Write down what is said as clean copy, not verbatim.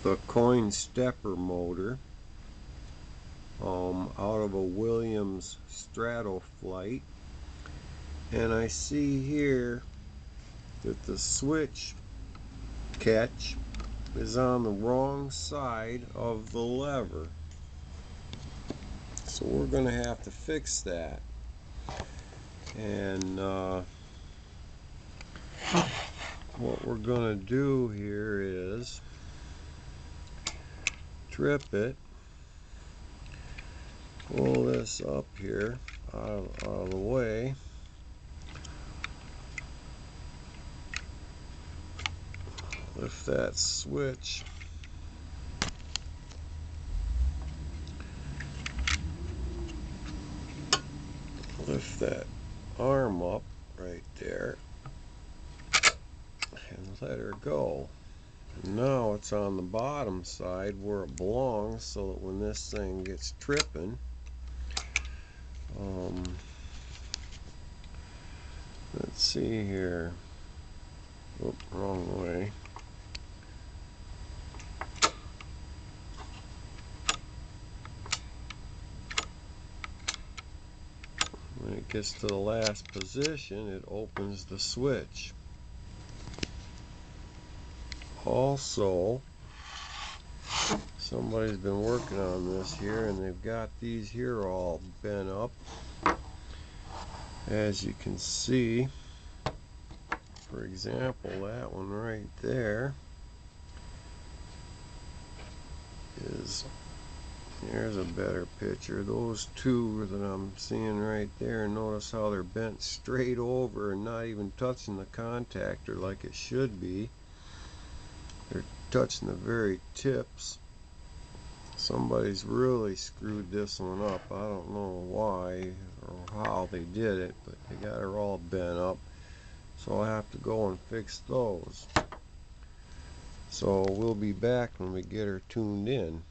the coin stepper motor out of a Williams Strato Flite, and I see here that the switch catch is on the wrong side of the lever, so we're going to have to fix that. And what we're going to do here is trip it, pull this up here out of the way, lift that switch, lift that arm up right there, and let her go. And now it's on the bottom side where it belongs, so that when this thing gets tripping, let's see here. Oop, wrong way. When it gets to the last position, it opens the switch. Also, somebody's been working on this here, and they've got these here all bent up. As you can see, for example, that one right there is, here's a better picture. Those two that I'm seeing right there, notice how they're bent straight over and not even touching the contactor like it should be. They're touching the very tips. Somebody's really screwed this one up. I don't know why or how they did it, but they got her all bent up, so I'll have to go and fix those. So we'll be back when we get her tuned in.